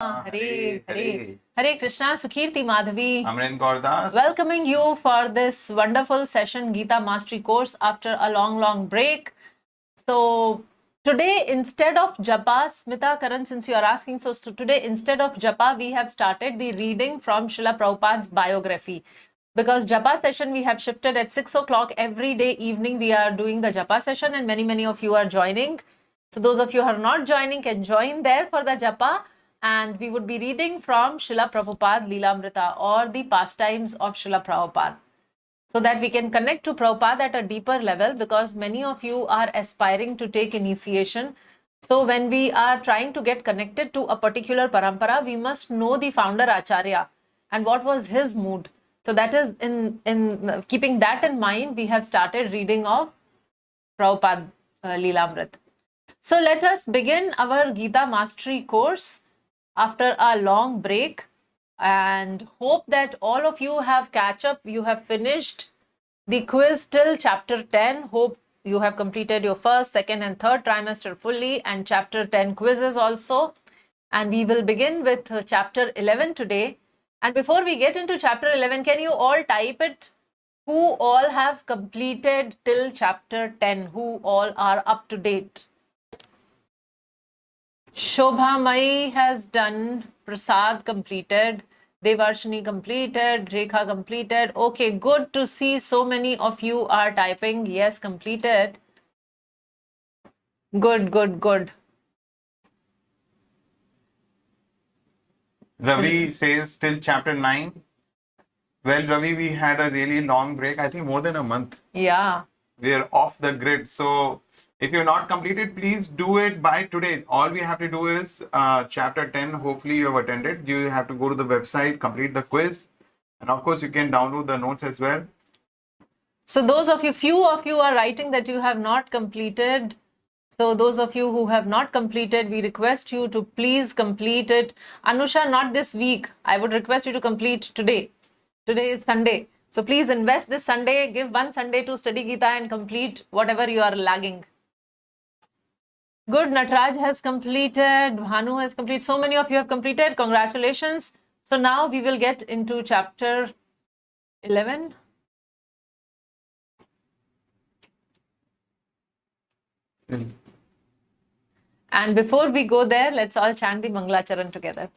Hare Hare Hare Krishna. Sukirti Madhavi. Amrin Gaurdas. Welcoming you for this wonderful session, Gita Mastery course after a long break. So today, instead of Japa, Smita Karan, since you are asking, so today instead of Japa, we have started the reading from Srila Prabhupada's biography. Because Japa session we have shifted at 6 o'clock every day evening. We are doing the Japa session and many of you are joining. So those of you who are not joining can join there for the Japa. And we would be reading from Srila Prabhupada Leelamrita or the pastimes of Srila Prabhupada, so that we can connect to Prabhupada at a deeper level, because many of you are aspiring to take initiation. So when we are trying to get connected to a particular parampara, we must know the founder Acharya and what was his mood. So that is in keeping that in mind, we have started reading of Prabhupada Leelamrita. So let us begin our Gita Mastery course after a long break, and hope that all of you have catch up. You have finished the quiz till chapter 10. Hope you have completed your first, second and third trimester fully, and chapter 10 quizzes also. And we will begin with chapter 11 today. And before we get into chapter 11, can you all type it? Who all have completed till chapter 10? Who all are up to date? Shobha Mai has done, Prasad completed, Devarshini completed, Rekha completed. Okay, good to see so many of you are typing yes, completed. Good. Ravi says till chapter 9. Well, Ravi, we had a really long break. I think more than a month. Yeah. We are off the grid. So if you're not completed, please do it by today. All we have to do is chapter 10. Hopefully you have attended. You have to go to the website, complete the quiz. And of course, you can download the notes as well. So those of you, few of you are writing that you have not completed. So those of you who have not completed, we request you to please complete it. Anusha, not this week. I would request you to complete today. Today is Sunday. So please invest this Sunday. Give one Sunday to study Gita and complete whatever you are lagging. Good, Natraj has completed, Bhanu has completed, so many of you have completed, congratulations. So now we will get into chapter 11. And before we go there, let's all chant the Mangalacharan together.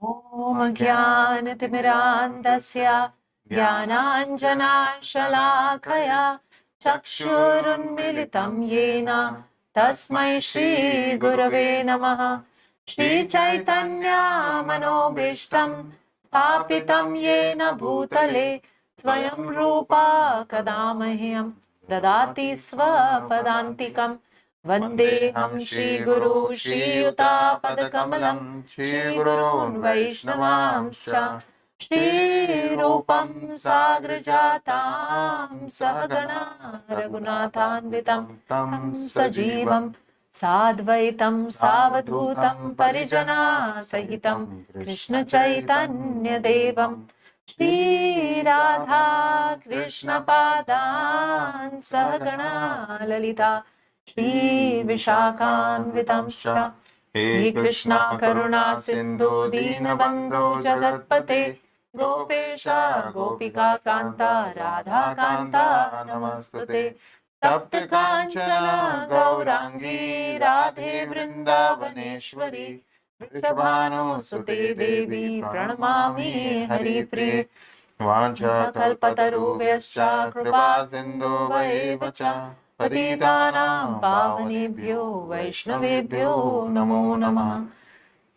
Om Jnana-timirandasya Jnana-anjana Shalakaya Chakshurunmilitam Yena Tasmai Shri Gurave Namaha. Shri Chaitanya Manobishtam Sthapitam Yena Bhutale Swayam Rupa Kadamahyam Dadati Swapadantikam Vandeham Shri Guru Shri Yuta Padakamalam Shri Gurun Vaishnavamscha Shri Rupam Sagrajatam Sahagana Raghunathanvitam Tam Sajivam Sadvaitam Savadhutam Parijana Sahitam Krishna Chaitanya Devam Shri Radha Krishna Padan Sahagana Lalita Shri Vishakhanvitamscha He Krishna Karuna Sindhu Dinabandhu Jagatpate Gopesha Gopika Kanta Radha Kanta Namastate Tapta Kanchana Gaurangi Radhe Vrindavaneshwari Vrishabhanu Sute Devi Pranamami Hari Priye Vancha Kalpatarubhyascha Kripa Sindhu Vaevacha Patitanam Pavanebhyo Vaishnavebhyo Namo Namah.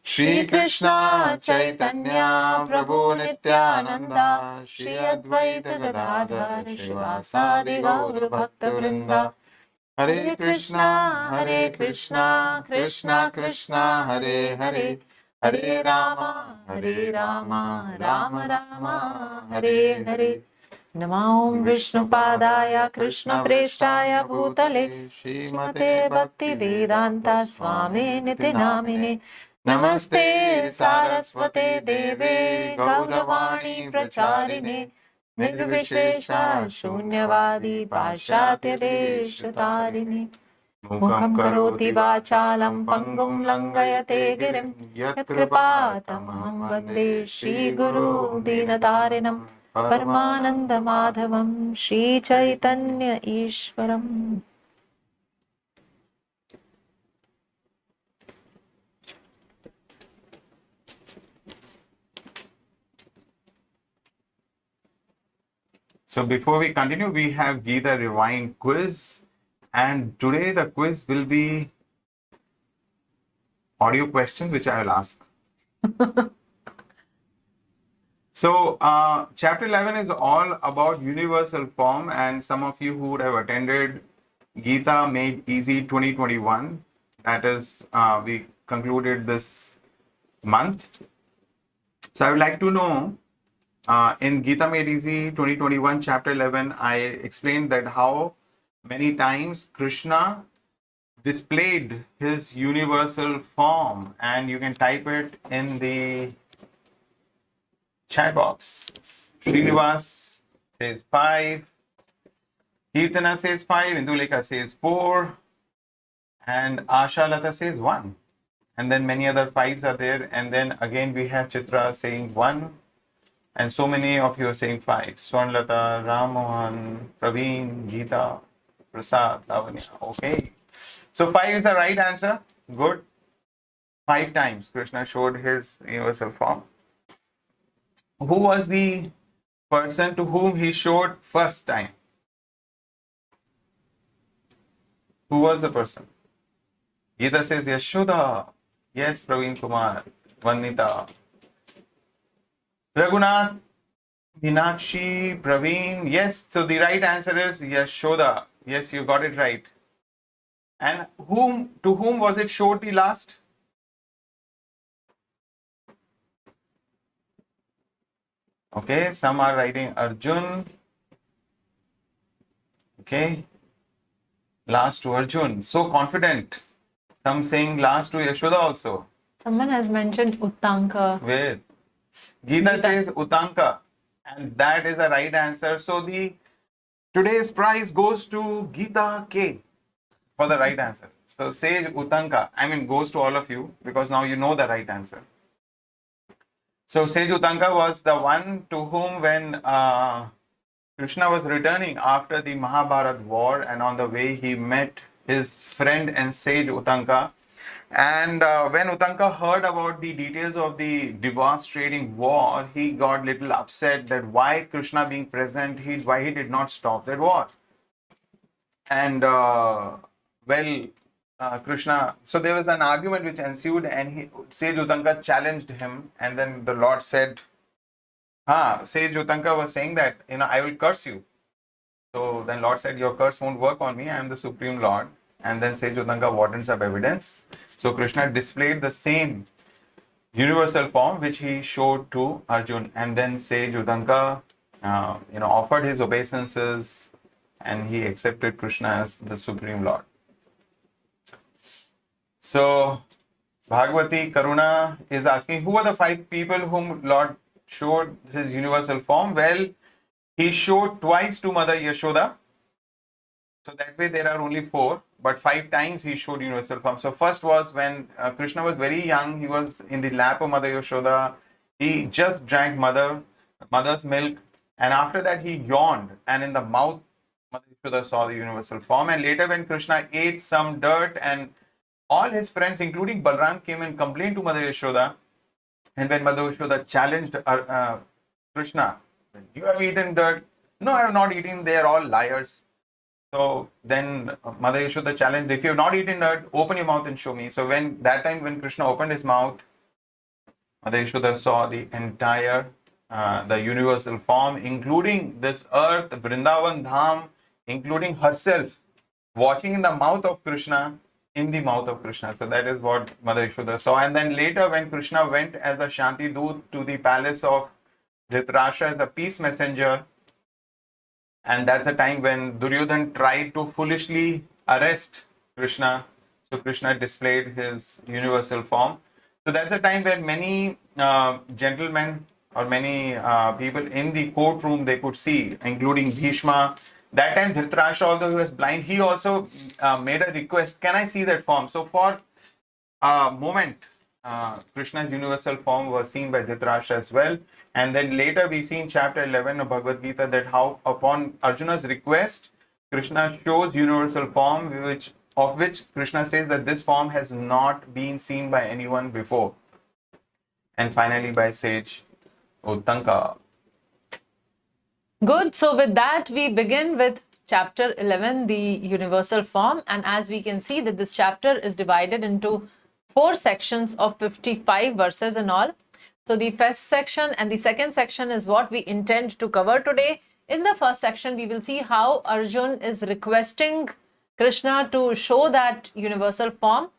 Shri Krishna Chaitanya Prabhu Nityananda Shri Advaita Gadadhar Shivasadi Gaur Bhakta Vrinda. Hare Krishna Krishna Krishna Hare Hare Hare Rama Rama Rama Hare Hare. Namo Vishnu Padaya Krishna Preshtaya Bhutale Shrimate Bhakti Vedanta Swami Niti Namine Namaste Saraswate Deve Gauravani Pracharine Nirvishesha Shunyavadi Pashatya Deshatarine Mukam karoti vachalam pangum langayate girim yat kripatamaham vande Shri Guru Dinatarinam Paramananda Madhavam Shri Chaitanya Ishwaram. So before we continue, we have Gita Rewind quiz, and today the quiz will be audio questions which I will ask. So chapter 11 is all about universal form, and some of you who would have attended Gita Made Easy 2021, that is, we concluded this month. So I would like to know, in Gita Made Easy 2021, chapter 11, I explained that how many times Krishna displayed his universal form, and you can type it in the chat box. Srinivas says 5, Kirtana says 5, Induleka says 4, and Asha Lata says 1. And then many other 5s are there, and then again we have Chitra saying 1. And so many of you are saying 5. Swarnlata, Ramohan, Praveen, Gita, Prasad, Lavanya. Okay. So 5 is the right answer. Good. 5 times Krishna showed his universal form. Who was the person to whom he showed first time? Who was the person? Gita says Yashoda. Yes, Praveen Kumar, Vanita, Raghunath, Meenakshi, Praveen. Yes, so the right answer is Yashoda. Yes, you got it right. And to whom was it showed the last? Okay, some are writing Arjun. Okay, last to Arjun. So confident. Some saying last to Yashoda also. Someone has mentioned Uttanka. Where? Gita says Uttanka, and that is the right answer. So the today's prize goes to Gita K for the right answer. So Sage Uttanka, goes to all of you because now you know the right answer. So Sage Uttanka was the one to whom when Krishna was returning after the Mahabharat war, and on the way he met his friend and sage Uttanka. And when Uttanka heard about the details of the devastating war, he got little upset that why Krishna being present, why he did not stop that war. And Krishna, so there was an argument which ensued, and sage Uttanka challenged him, and then the Lord said, sage Uttanka was saying that, I will curse you. So then Lord said, your curse won't work on me, I am the Supreme Lord. And then sage Uttanka wardens up evidence. So Krishna displayed the same universal form which he showed to Arjun. And then sage Uttanka, offered his obeisances, and he accepted Krishna as the Supreme Lord. So Bhagavati Karuna is asking, who are the 5 people whom Lord showed his universal form? Well, he showed twice to Mother Yashoda. So that way there are only 4, but 5 times he showed universal form. So first was when Krishna was very young, he was in the lap of Mother Yashoda. He just drank mother's milk, and after that he yawned, and in the mouth Mother Yashoda saw the universal form. And later when Krishna ate some dirt, and all his friends including Balram came and complained to Mother Yashoda, and when Mother Yashoda challenged Krishna, you have eaten dirt. No, I have not eaten, they are all liars. So then Mother Yashoda challenged, if you have not eaten dirt, open your mouth and show me. So when Krishna opened his mouth, Mother Yashoda saw the entire, the universal form, including this earth, Vrindavan Dham, including herself, watching in the mouth of Krishna, in the mouth of Krishna. So that is what Mother Yashoda saw. And then later when Krishna went as a Shanti Doot to the palace of Dhritarashtra as a peace messenger, and that's the time when Duryodhan tried to foolishly arrest Krishna. So Krishna displayed his universal form. So that's the time where many gentlemen or many people in the courtroom, they could see, including Bhishma, That time Dhritarashtra, although he was blind, he also made a request, can I see that form? So for a moment, Krishna's universal form was seen by Dhritarashtra as well. And then later we see in chapter 11 of Bhagavad Gita that how upon Arjuna's request, Krishna shows universal form, of which Krishna says that this form has not been seen by anyone before. And finally by sage Uttanka. Good. So with that, we begin with chapter 11, the universal form. And as we can see that this chapter is divided into 4 sections of 55 verses in all. So the first section and the second section is what we intend to cover today. In the first section, we will see how Arjun is requesting Krishna to show that universal form.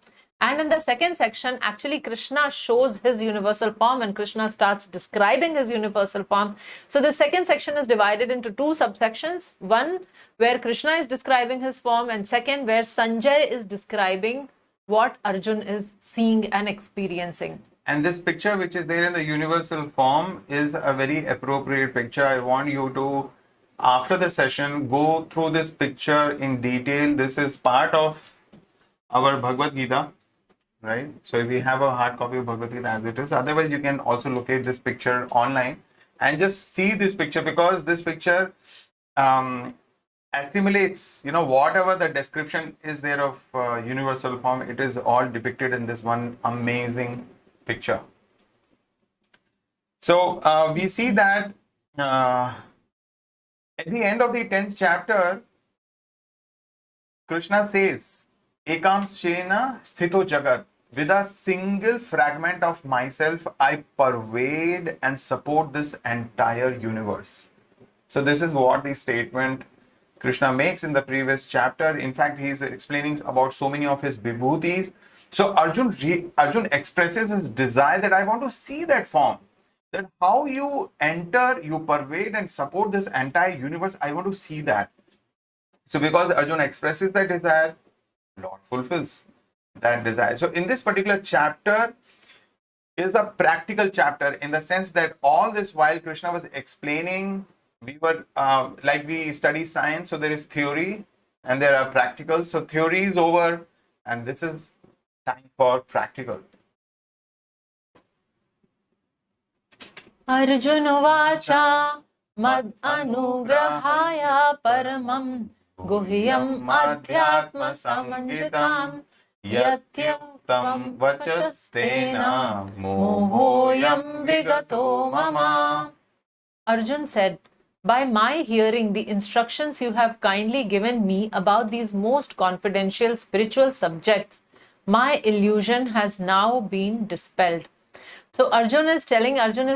And in the second section, actually Krishna shows his universal form and Krishna starts describing his universal form. So the second section is divided into 2 subsections. One where Krishna is describing his form, and second where Sanjaya is describing what Arjun is seeing and experiencing. And this picture which is there in the universal form is a very appropriate picture. I want you to, after the session, go through this picture in detail. This is part of our Bhagavad Gita, right? So if we have a hard copy of Bhagavad Gita as it is, otherwise you can also locate this picture online and just see this picture, because this picture assimilates, whatever the description is there of universal form, it is all depicted in this one amazing picture. So we see that at the end of the 10th chapter, Krishna says, Ekam Shena Sthito Jagat. With a single fragment of myself, I pervade and support this entire universe. So this is what the statement Krishna makes in the previous chapter. In fact, he is explaining about so many of his vibhutis. So Arjun expresses his desire that I want to see that form. That how you enter, you pervade and support this entire universe, I want to see that. So because Arjun expresses that desire, Lord fulfills that desire. So in this particular chapter is a practical chapter, in the sense that all this while Krishna was explaining, we were like we study science, so there is theory and there are practicals. So theory is over and this is time for practical. Arjuna vacha mad anugrahaya paramam guhyam adhyatma samanjitam yatyuktam vachastena mohoyam vigato mama. Arjun said, by my hearing the instructions you have kindly given me about these most confidential spiritual subjects, my illusion has now been dispelled. So Arjun is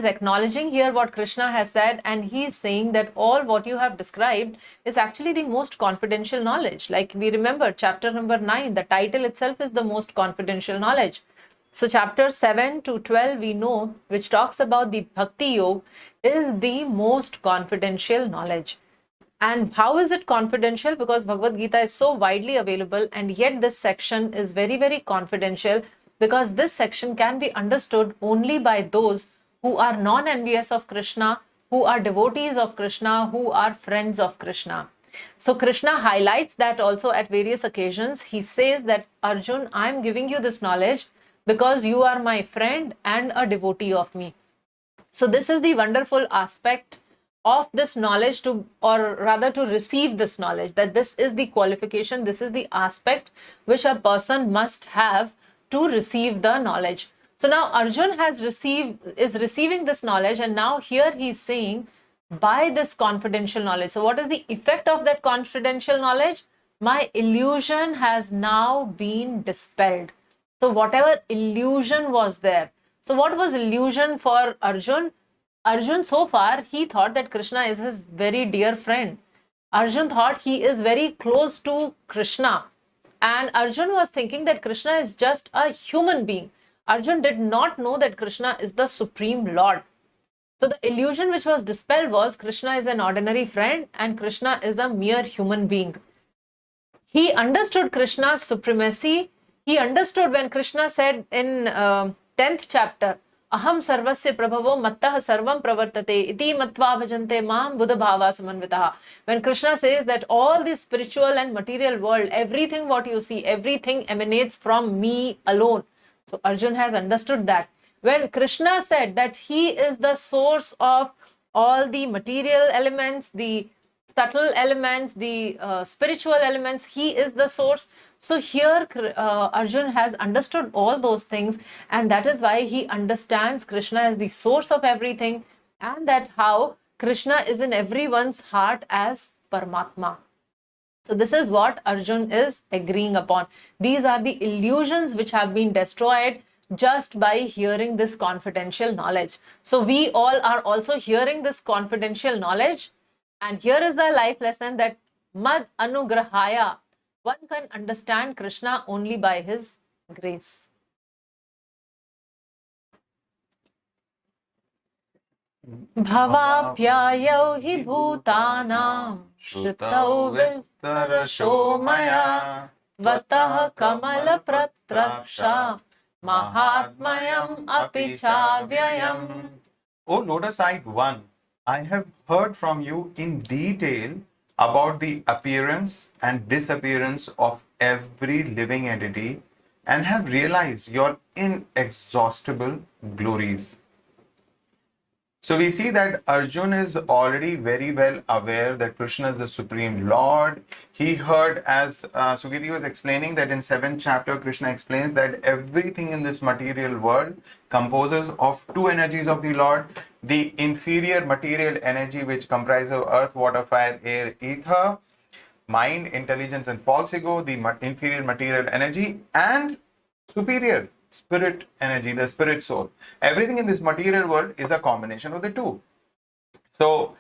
acknowledging here what Krishna has said, and he is saying that all what you have described is actually the most confidential knowledge. Like we remember chapter number 9, the title itself is the most confidential knowledge. So chapter 7 to 12 we know, which talks about the Bhakti Yoga, is the most confidential knowledge. And how is it confidential? Because Bhagavad Gita is so widely available, and yet this section is very, very confidential, because this section can be understood only by those who are non-envious of Krishna, who are devotees of Krishna, who are friends of Krishna. So Krishna highlights that also at various occasions. He says that, Arjun, I am giving you this knowledge because you are my friend and a devotee of me. So this is the wonderful aspect of this knowledge, to receive this knowledge, that this is the qualification, this is the aspect which a person must have to receive the knowledge. So now Arjun is receiving this knowledge, and now here he is saying, by this confidential knowledge. So what is the effect of that confidential knowledge? My illusion has now been dispelled. So whatever illusion was there. So what was illusion for Arjun? Arjun, so far, he thought that Krishna is his very dear friend. Arjun thought he is very close to Krishna. And Arjun was thinking that Krishna is just a human being. Arjun did not know that Krishna is the Supreme Lord. So the illusion which was dispelled was Krishna is an ordinary friend and Krishna is a mere human being. He understood Krishna's supremacy. He understood when Krishna said in 10th chapter, aham sarvasya prabhavo mattah sarvam pravartate iti matva bhajante mam buddha bhava samanvitaha. When Krishna says that all the spiritual and material world, everything what you see, everything emanates from me alone. So Arjun has understood that. When Krishna said that he is the source of all the material elements, the subtle elements, the spiritual elements, he is the source. So here Arjun has understood all those things, and that is why he understands Krishna as the source of everything, and that how Krishna is in everyone's heart as Paramatma. So this is what Arjun is agreeing upon. These are the illusions which have been destroyed just by hearing this confidential knowledge. So we all are also hearing this confidential knowledge. And here is the life lesson that Mad Anugrahaya, one can understand Krishna only by his grace. भवाप्यायौ हि भूतानां श्रुतौ विस्तरशो मया त्वतः कमलप्रत्रक्षा महात्म्यम् अपि चाव्ययम्. O lotus-eyed one, I have heard from you in detail about the appearance and disappearance of every living entity and have realized your inexhaustible glories. So we see that Arjun is already very well aware that Krishna is the Supreme Lord. He heard, as Sugiti was explaining, that in 7th chapter, Krishna explains that everything in this material world composes of two energies of the Lord. The inferior material energy, which comprises of earth, water, fire, air, ether, mind, intelligence, and false ego, the inferior material energy, and superior spirit energy, the spirit soul. Everything in this material world is a combination of the two. So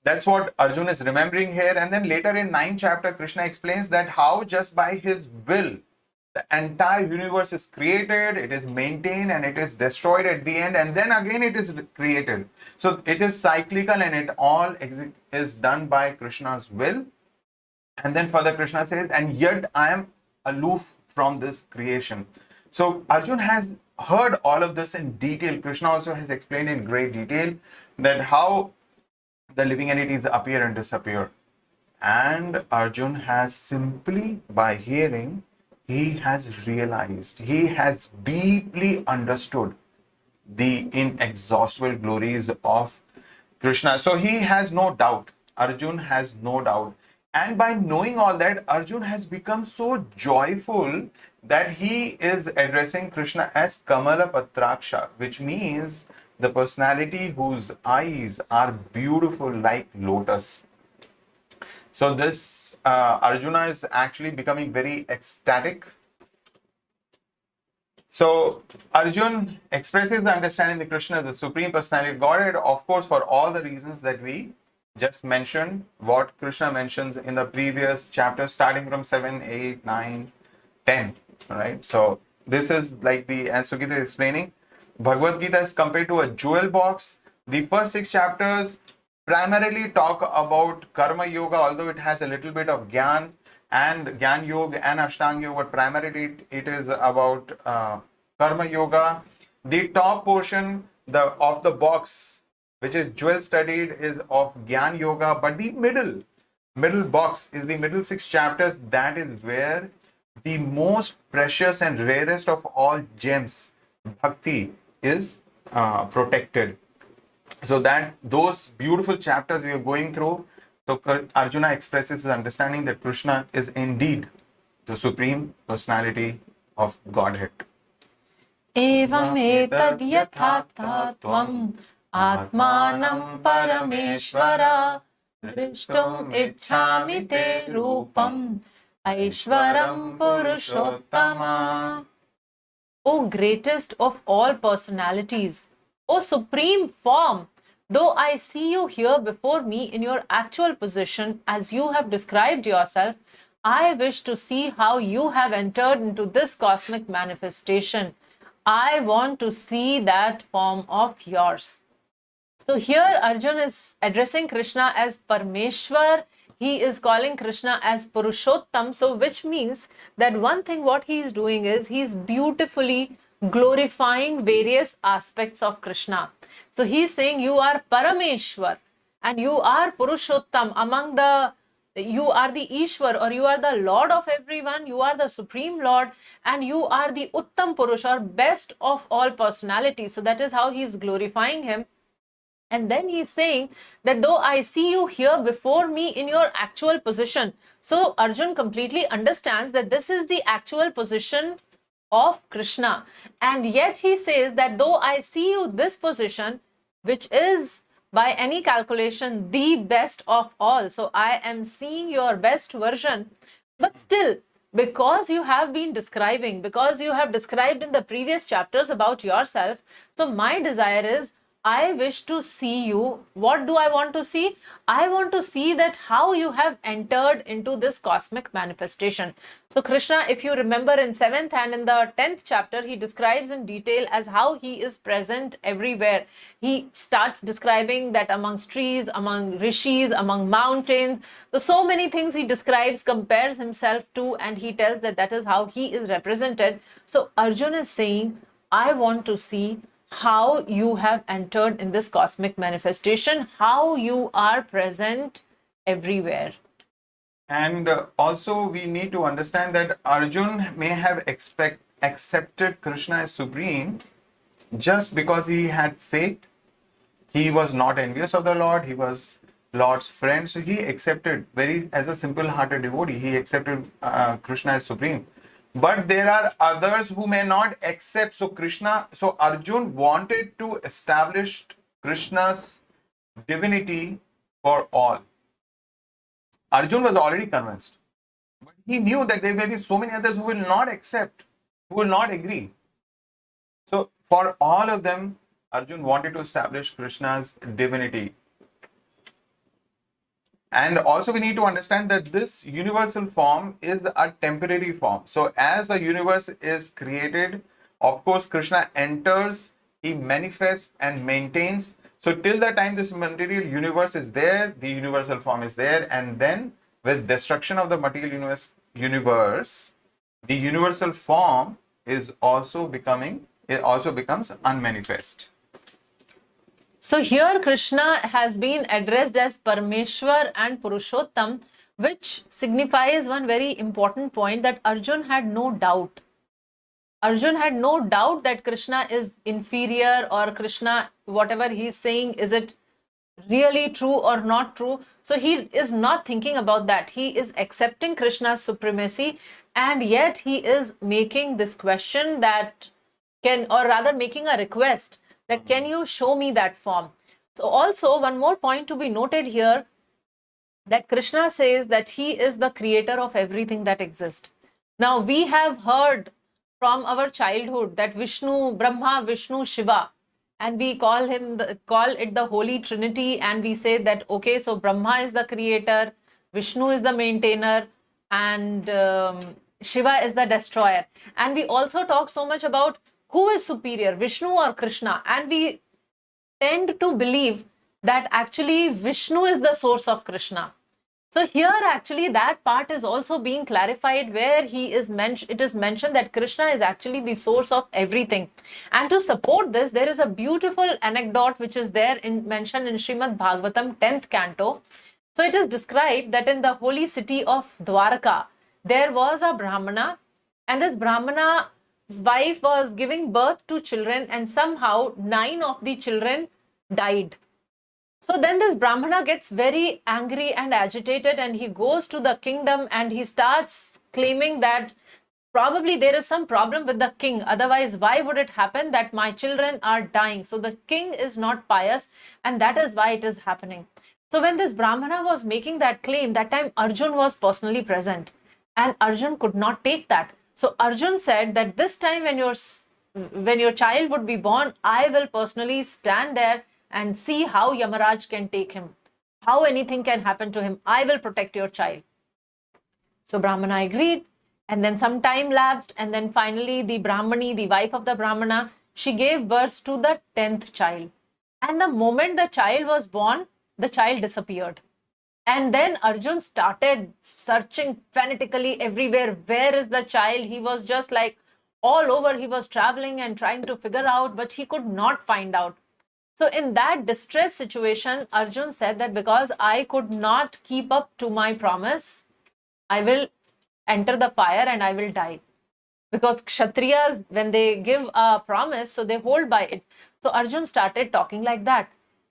that's what Arjun is remembering here. And then later in 9th chapter, Krishna explains that how just by his will, the entire universe is created, it is maintained, and it is destroyed at the end, and then again it is created. So it is cyclical, and it all is done by Krishna's will. And then further Krishna says, and yet I am aloof from this creation. So Arjun has heard all of this in detail. Krishna also has explained in great detail that how the living entities appear and disappear. And Arjun has simply, by hearing, he has realized, he has deeply understood the inexhaustible glories of Krishna. So he has no doubt. Arjun has no doubt. And by knowing all that, Arjun has become so joyful that he is addressing Krishna as Kamala Patraksha, which means the personality whose eyes are beautiful like lotus. So this Arjuna is actually becoming very ecstatic. So Arjun expresses the understanding that Krishna is the Supreme Personality of Godhead, of course, for all the reasons that we just mentioned, what Krishna mentions in the previous chapter, starting from 7, 8, 9, 10. Right? So this is like the, as Sugita is explaining, Bhagavad Gita is compared to a jewel box. The first 6 chapters primarily talk about Karma Yoga, although it has a little bit of Gyan and Gyan Yoga and Ashtanga Yoga, but primarily it is about Karma Yoga. The top portion of the box, which is jewel studied, is of Gyan Yoga, but the middle box is the middle 6 chapters. That is where the most precious and rarest of all gems, Bhakti, is protected. So that those beautiful chapters we are going through, so Arjuna expresses his understanding that Krishna is indeed the Supreme Personality of Godhead. Evam etad yathatvam atmanam parameshvara drishtum ichhami te rupam Aishwaram Purushottama. O greatest of all personalities, O supreme form, though I see you here before me in your actual position as you have described yourself, I wish to see how you have entered into this cosmic manifestation. I want to see that form of yours. So here Arjun is addressing Krishna as Parmeshwar. He is calling Krishna as Purushottam. So which means that one thing what he is doing is he is beautifully glorifying various aspects of Krishna. So he's saying you are Parameshwar and you are Purushottam among the, you are the Ishwar, or you are the Lord of everyone, you are the Supreme Lord, and you are the Uttam Purush, or best of all personalities. So that is how he is glorifying him. And then he's saying that though I see you here before me in your actual position. So Arjun completely understands that this is the actual position of Krishna. And yet he says that though I see you this position, which is by any calculation the best of all. So I am seeing your best version. But still, because you have been describing, because you have described in the previous chapters about yourself, so my desire is I wish to see you. What do I want to see? I want to see that how you have entered into this cosmic manifestation. So Krishna, if you remember in 7th and in the 10th chapter, he describes in detail as how he is present everywhere. He starts describing that amongst trees, among rishis, among mountains. So many things he describes, compares himself to, and he tells that that is how he is represented. So Arjuna is saying, I want to see how you have entered in this cosmic manifestation, how you are present everywhere. And also we need to understand that Arjun may have accepted Krishna as supreme just because he had faith. He was not envious of the Lord. He was Lord's friend. So he accepted, as a simple-hearted devotee, he accepted Krishna as supreme. But there are others who may not accept. So Arjun wanted to establish Krishna's divinity for all. Arjun was already convinced. But he knew that there may be so many others who will not accept, who will not agree. So for all of them, Arjun wanted to establish Krishna's divinity. And also we need to understand that this universal form is a temporary form. So as the universe is created, of course, Krishna enters, he manifests and maintains. So till the time this material universe is there, the universal form is there. And then with destruction of the material universe, the universal form is also becomes unmanifest. So here Krishna has been addressed as Parameshwar and Purushottam, which signifies one very important point, that Arjun had no doubt. Arjun had no doubt that Krishna is inferior, or Krishna, whatever he is saying, is it really true or not true? So he is not thinking about that. He is accepting Krishna's supremacy, and yet he is making this question that making a request that can you show me that form? So also one more point to be noted here, that Krishna says that he is the creator of everything that exists. Now we have heard from our childhood that Vishnu, Brahma, Vishnu, Shiva, and we call it the Holy Trinity, and we say that okay, so Brahma is the creator, Vishnu is the maintainer, and Shiva is the destroyer. And we also talk so much about who is superior, Vishnu or Krishna, and we tend to believe that actually Vishnu is the source of Krishna. So here actually that part is also being clarified, where it is mentioned that Krishna is actually the source of everything. And to support this, there is a beautiful anecdote which is mentioned in Srimad Bhagavatam 10th canto. So it is described that in the holy city of Dwarka, there was a Brahmana, and this Brahmana's wife was giving birth to children, and somehow 9 of the children died. So then this Brahmana gets very angry and agitated, and he goes to the kingdom and he starts claiming that probably there is some problem with the king. Otherwise, why would it happen that my children are dying? So the king is not pious, and that is why it is happening. So when this Brahmana was making that claim, that time Arjun was personally present, and Arjun could not take that. So Arjun said that this time when your child would be born, I will personally stand there and see how Yamaraj can take him, how anything can happen to him. I will protect your child. So Brahmana agreed, and then some time lapsed, and then finally the Brahmani, the wife of the Brahmana, she gave birth to the 10th child. And the moment the child was born, the child disappeared. And then Arjun started searching fanatically everywhere. Where is the child? He was just like, all over. He was traveling and trying to figure out, but he could not find out. So in that distress situation, Arjun said that because I could not keep up to my promise, I will enter the fire and I will die. Because Kshatriyas, when they give a promise, so they hold by it. So Arjun started talking like that.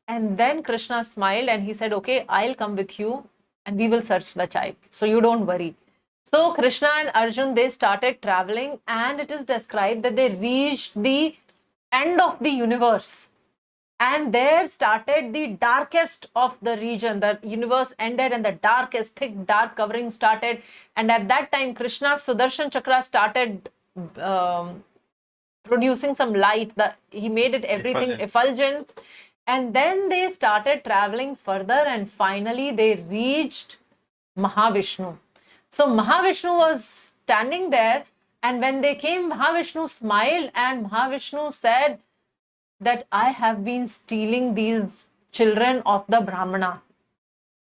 And then Krishna smiled and he said, okay, I'll come with you and we will search the child. So you don't worry. So Krishna and Arjun, they started traveling, and it is described that they reached the end of the universe. And there started the darkest of the region. The universe ended and the darkest, thick, dark covering started. And at that time, Krishna's Sudarshan Chakra started producing some light. He made it everything effulgence. And then they started traveling further, and finally they reached Mahavishnu. So Mahavishnu was standing there, and when they came, Mahavishnu smiled, and Mahavishnu said that I have been stealing these children of the Brahmana.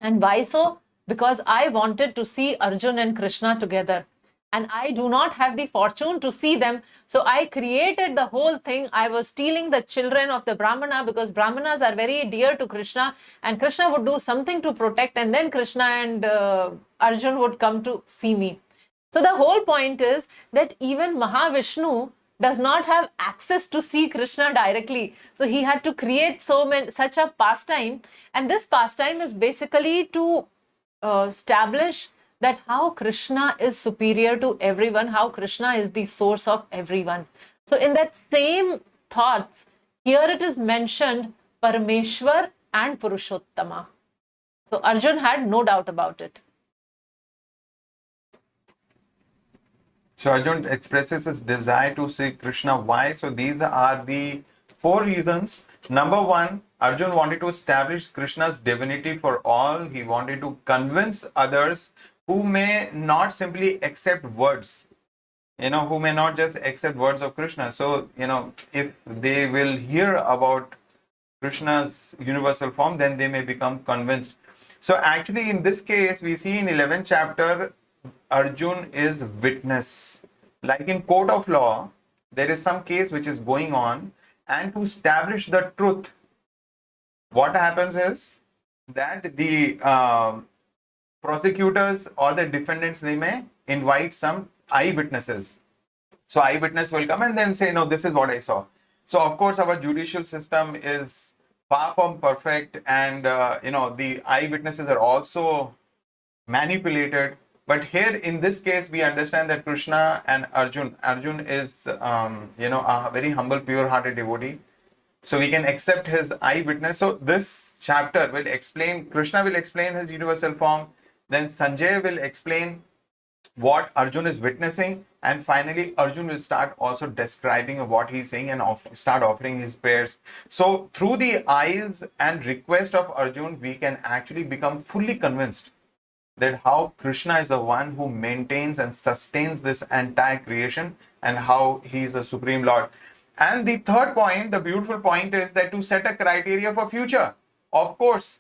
And why so? Because I wanted to see Arjun and Krishna together. And I do not have the fortune to see them. So I created the whole thing. I was stealing the children of the Brahmana because Brahmanas are very dear to Krishna. And Krishna would do something to protect. And then Krishna and Arjun would come to see me. So the whole point is that even Mahavishnu does not have access to see Krishna directly. So he had to create such a pastime. And this pastime is basically to establish that how Krishna is superior to everyone, how Krishna is the source of everyone. So in that same thoughts, here it is mentioned Parameshwar and Purushottama. So Arjun had no doubt about it. So Arjun expresses his desire to see Krishna. Why? So these are the 4 reasons. Number 1, Arjun wanted to establish Krishna's divinity for all. He wanted to convince others who may not simply accept words, who may not just accept words of Krishna. So, if they will hear about Krishna's universal form, then they may become convinced. So actually in this case, we see in 11th chapter, Arjun is witness. Like in court of law, there is some case which is going on, and to establish the truth, what happens is that the prosecutors or the defendants, they may invite some eyewitnesses. So eyewitness will come and then say, no, this is what I saw. So of course our judicial system is far from perfect, and the eyewitnesses are also manipulated. But here in this case, we understand that Krishna and Arjun is a very humble, pure-hearted devotee. So we can accept his eyewitness. So this chapter will explain, Krishna will explain his universal form, then Sanjaya will explain what Arjun is witnessing, and finally Arjun will start also describing what he's saying and start offering his prayers. So through the eyes and request of Arjun, we can actually become fully convinced that how Krishna is the one who maintains and sustains this entire creation, and how he is the Supreme Lord. And the third point, the beautiful point, is that to set a criteria for future. Of course,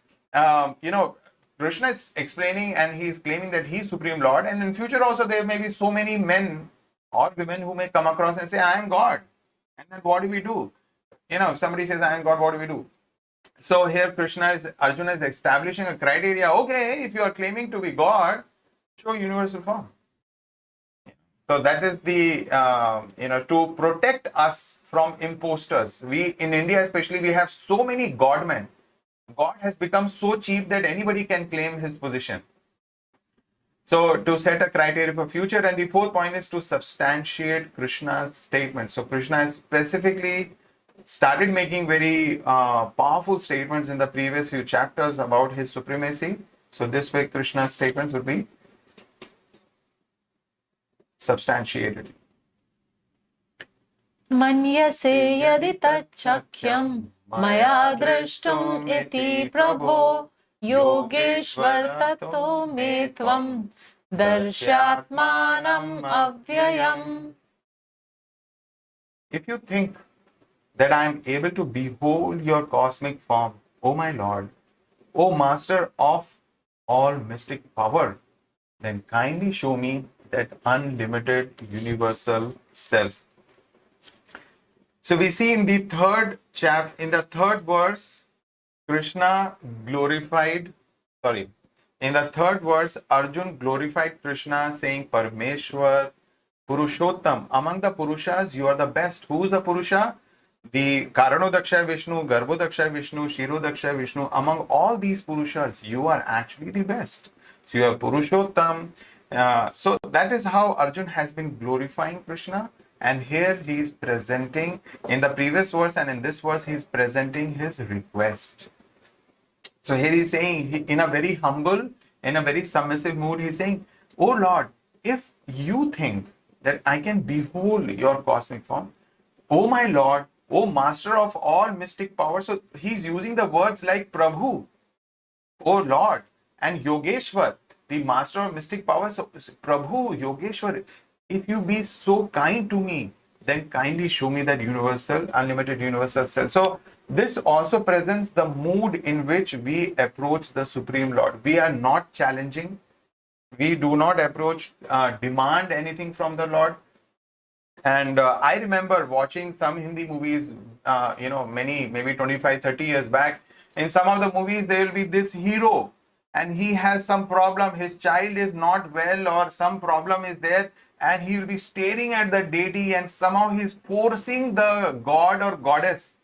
Krishna is explaining and he is claiming that he is Supreme Lord, and in future also there may be so many men or women who may come across and say, I am God. And then what do we do? If somebody says, I am God, what do we do? So here Arjuna is establishing a criteria. Okay, if you are claiming to be God, show universal form. So that is the, to protect us from imposters. We, in India especially, we have so many godmen. God has become so cheap that anybody can claim his position. So to set a criteria for future. And the fourth point is to substantiate Krishna's statement. So Krishna has specifically started making very powerful statements in the previous few chapters about his supremacy. So this way Krishna's statements would be substantiated. Manyase yadi tachakyam maya drashtum iti prabho yogeshwar tato me tvam darshatmanam avyayam. If you think that I am able to behold your cosmic form, O my Lord, O Master of all mystic power, then kindly show me that unlimited universal self. So we see in the third verse, Krishna glorified, sorry, in the third verse, Arjun glorified Krishna, saying, Parameshwar, Purushottam, among the Purushas, you are the best. Who is the Purusha? The Karanodaksha Vishnu, Garbhodaksha Vishnu, Shirodaksha Vishnu, among all these Purushas, you are actually the best. So you are Purushottam. So that is how Arjun has been glorifying Krishna. And here he is presenting, in the previous verse and in this verse, he is presenting his request. So here he is saying, in a very humble, in a very submissive mood, he is saying, Oh Lord, if you think that I can behold your cosmic form, oh my Lord, oh Master of all mystic power. So he's using the words like Prabhu, oh Lord, and Yogeshwar, the Master of mystic power. So Prabhu, Yogeshwar, if you be so kind to me, then kindly show me that universal, unlimited universal self. So this also presents the mood in which we approach the Supreme Lord. We are not challenging. We do not approach, demand anything from the Lord. And I remember watching some Hindi movies, many, maybe 25, 30 years back. In some of the movies, there will be this hero and he has some problem. His child is not well or some problem is there. And he will be staring at the deity and somehow he's forcing the god or goddess.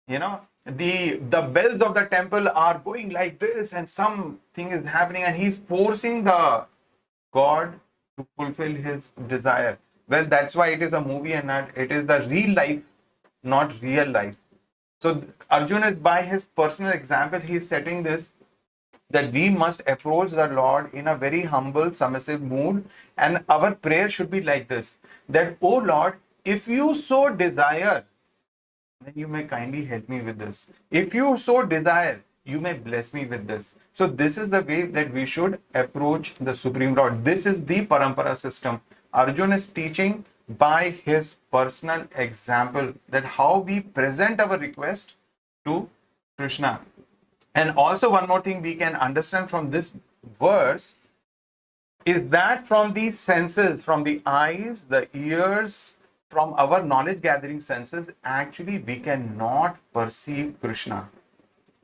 The bells of the temple are going like this and something is happening and he's forcing the God to fulfill his desire. Well, that's why it is a movie and not, it is the real life, not real life. So Arjuna is, by his personal example, he is setting this, that we must approach the Lord in a very humble, submissive mood. And our prayer should be like this, that, oh Lord, if you so desire, then you may kindly help me with this. If you so desire, you may bless me with this. So this is the way that we should approach the Supreme Lord. This is the Parampara system. Arjuna is teaching by his personal example that how we present our request to Krishna. And also one more thing we can understand from this verse is that from the senses, from the eyes, the ears, from our knowledge gathering senses, actually we cannot perceive Krishna.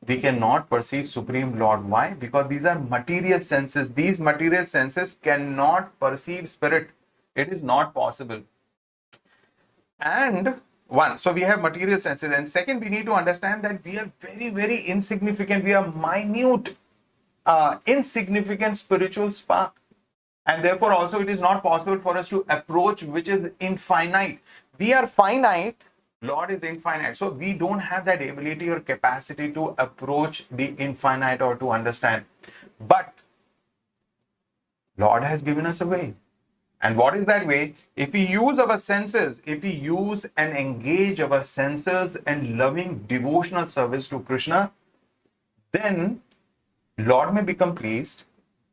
We cannot perceive Supreme Lord. Why? Because these are material senses. These material senses cannot perceive spirit. It is not possible. And one, so we have material senses. And second, we need to understand that we are very, very insignificant. We are minute, insignificant spiritual spark. And therefore also it is not possible for us to approach which is infinite. We are finite, Lord is infinite. So we don't have that ability or capacity to approach the infinite or to understand. But Lord has given us a way. And what is that way? If we use our senses, if we use and engage our senses in loving devotional service to Krishna, then Lord may become pleased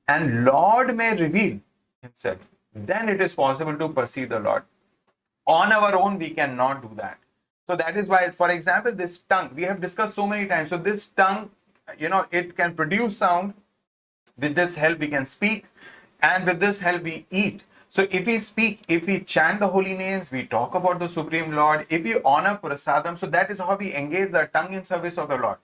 and Lord may reveal himself. Then it is possible to perceive the Lord. On our own, we cannot do that. So that is why, for example, this tongue, we have discussed so many times. So this tongue, it can produce sound. With this help, we can speak. And with this help, we eat. So if we speak, if we chant the holy names, we talk about the Supreme Lord. If we honor prasadam, so that is how we engage the tongue in service of the Lord.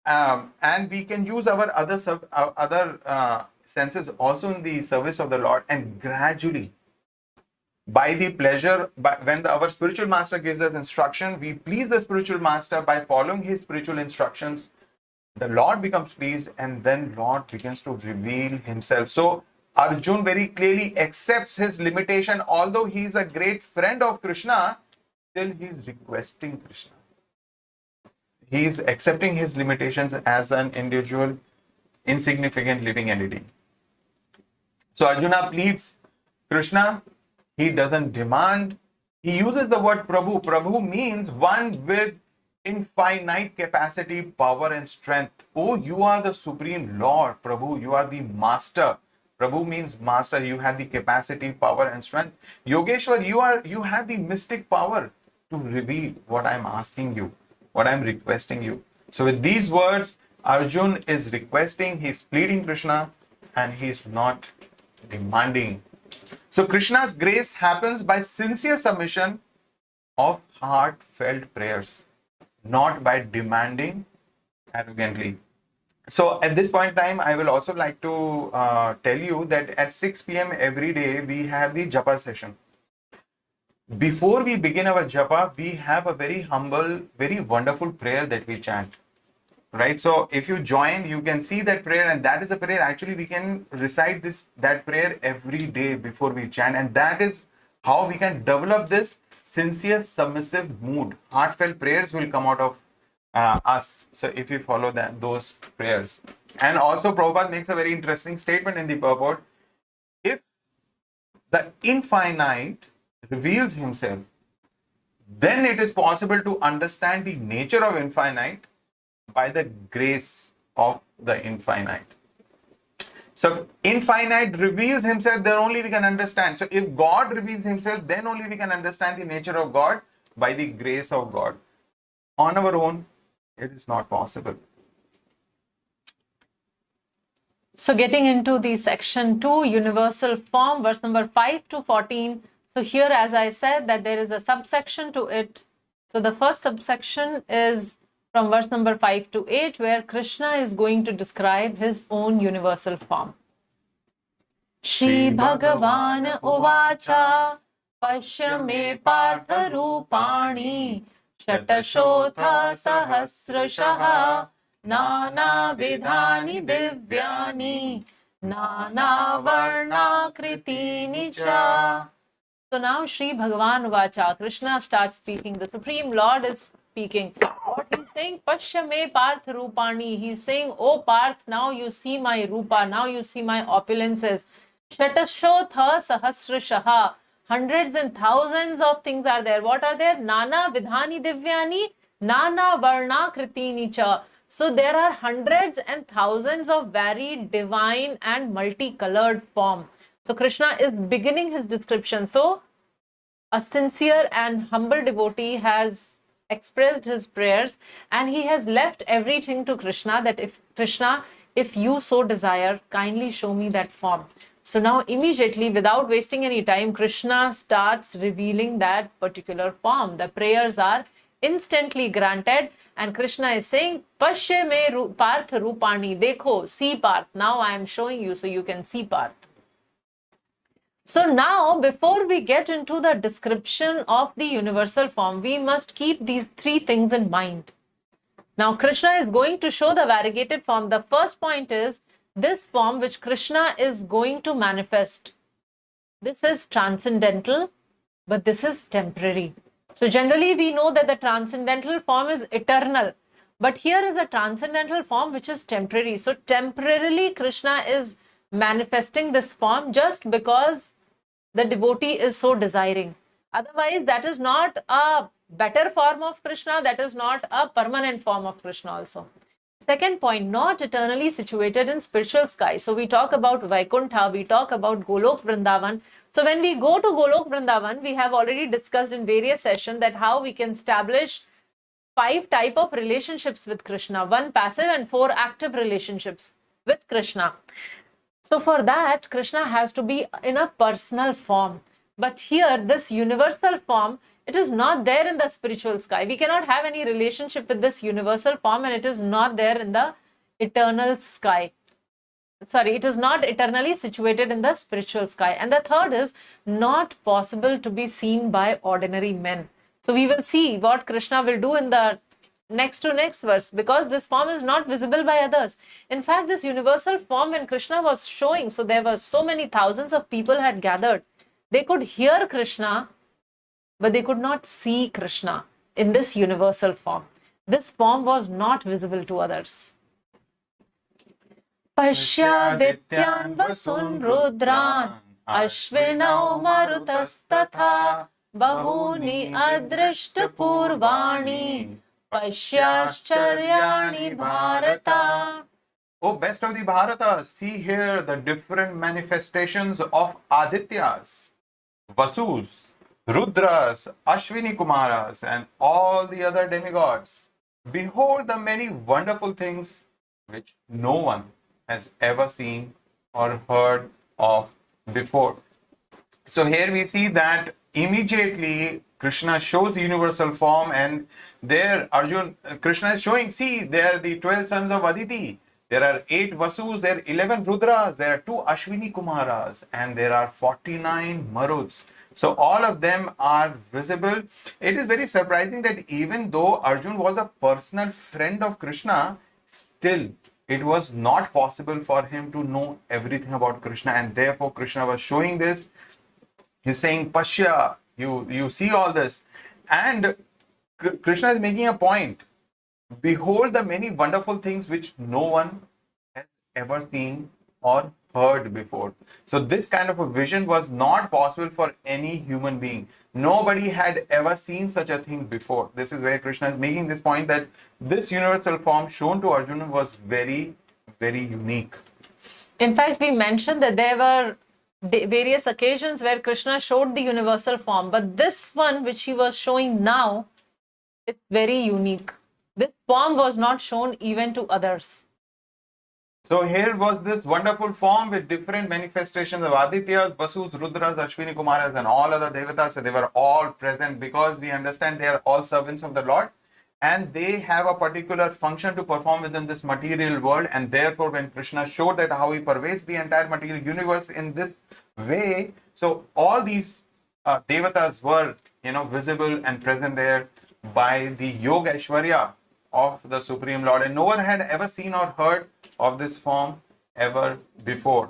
And we can use our other senses also in the service of the Lord, and gradually, by the pleasure, when our spiritual master gives us instruction, we please the spiritual master by following his spiritual instructions. The Lord becomes pleased, and then Lord begins to reveal himself. So Arjun very clearly accepts his limitation. Although he is a great friend of Krishna, still he is requesting Krishna. He is accepting his limitations as an individual, insignificant living entity. So Arjuna pleads Krishna. He doesn't demand. He uses the word Prabhu. Prabhu means one with infinite capacity, power and strength. Oh, you are the Supreme Lord. Prabhu, you are the Master. Prabhu means Master. You have the capacity, power and strength. Yogeshwar, you have the mystic power to reveal what I'm asking you, what I'm requesting you. So with these words, Arjun is requesting, he's pleading Krishna, and he's not demanding. So Krishna's grace happens by sincere submission of heartfelt prayers, not by demanding arrogantly. So at this point in time, I will also like to tell you that at 6 p.m. every day, we have the japa session. Before we begin our japa, we have a very humble, very wonderful prayer that we chant. Right? So if you join, you can see that prayer, and that is a prayer. Actually, we can recite that prayer every day before we chant, and that is how we can develop this sincere, submissive mood. Heartfelt prayers will come out of us. So if you follow those prayers. And also Prabhupada makes a very interesting statement in the purport. If the infinite reveals himself, then it is possible to understand the nature of infinite by the grace of the infinite. So if infinite reveals himself, then only we can understand. So if God reveals himself, then only we can understand the nature of God by the grace of God. On our own, it is not possible. So getting into the section 2, universal form, verse number 5 to 14. So here, as I said, that there is a subsection to it. So the first subsection is from verse number 5 to 8, where Krishna is going to describe his own universal form. Shri Bhagavan Uvacha Pashya me Partha Rupani Shatashotha Sahasrashaha Nana Vidhani Divyani Nana Varna Kritini Cha. So now Shri Bhagavan Vacha, Krishna starts speaking. The Supreme Lord is speaking. What he's saying, Pashya me Parth Rupani. He's saying, oh Parth, now you see my Rupa, now you see my opulences. Shatashotha Sahasrashaha. Hundreds and thousands of things are there. What are there? Nana Vidhani Divyani, Nana Varna Kritini Cha. So there are hundreds and thousands of varied, divine and multicolored form. So Krishna is beginning his description. So a sincere and humble devotee has expressed his prayers, and he has left everything to Krishna, that if Krishna, if you so desire, kindly show me that form. So now immediately, without wasting any time, Krishna starts revealing that particular form. The prayers are instantly granted, and Krishna is saying, Pashya me Parth Rupani, dekho, see Parth. Now I am showing you so you can see Parth. So now, before we get into the description of the universal form, we must keep these three things in mind. Now, Krishna is going to show the variegated form. The first point is, this form which Krishna is going to manifest, this is transcendental, but this is temporary. So generally we know that the transcendental form is eternal, but here is a transcendental form which is temporary. So temporarily Krishna is manifesting this form just because the devotee is so desiring. Otherwise, that is not a better form of Krishna, that is not a permanent form of Krishna also. Second point, not eternally situated in spiritual sky. So we talk about Vaikuntha, we talk about Golok Vrindavan. So when we go to Golok Vrindavan, we have already discussed in various sessions that how we can establish 5 types of relationships with Krishna, 1 passive and 4 active relationships with Krishna. So for that, Krishna has to be in a personal form. But here, this universal form, it is not there in the spiritual sky. We cannot have any relationship with this universal form, and it is not there in the eternal sky. Sorry, it is not eternally situated in the spiritual sky. And the third is not possible to be seen by ordinary men. So we will see what Krishna will do in the next to next verse, because this form is not visible by others. In fact, this universal form when Krishna was showing, so there were so many thousands of people had gathered. They could hear Krishna, but they could not see Krishna in this universal form. This form was not visible to others. Pashyadityan vasun rudran ashvinau marutastatha bahuni adrishta purvani Pashyascharyaani Bharata. Oh, best of the Bharata, see here the different manifestations of Adityas, Vasus, Rudras, Ashwini Kumaras, and all the other demigods. Behold the many wonderful things which no one has ever seen or heard of before. So here we see that immediately Krishna shows the universal form, and there Krishna is showing, see, there are the 12 sons of Aditi, there are 8 Vasus, there are 11 Rudras, there are 2 Ashwini Kumaras, and there are 49 Maruts. So all of them are visible. It is very surprising that even though Arjun was a personal friend of Krishna, still it was not possible for him to know everything about Krishna, and therefore Krishna was showing this. He's saying, Pashya, you see all this. And Krishna is making a point. Behold the many wonderful things which no one has ever seen or heard before. So this kind of a vision was not possible for any human being. Nobody had ever seen such a thing before. This is where Krishna is making this point, that this universal form shown to Arjuna was very, very unique. In fact, we mentioned that there were various occasions where Krishna showed the universal form, but this one which he was showing now, it's very unique. This form was not shown even to others. So here was this wonderful form with different manifestations of Adityas, Vasus, Rudras, Ashwini Kumaras, and all other Devatas. So they were all present, because we understand they are all servants of the Lord, and they have a particular function to perform within this material world. And therefore, when Krishna showed that how he pervades the entire material universe in this way, so all these Devatas were, visible and present there by the Yoga Aishwarya of the Supreme Lord, and no one had ever seen or heard of this form ever before.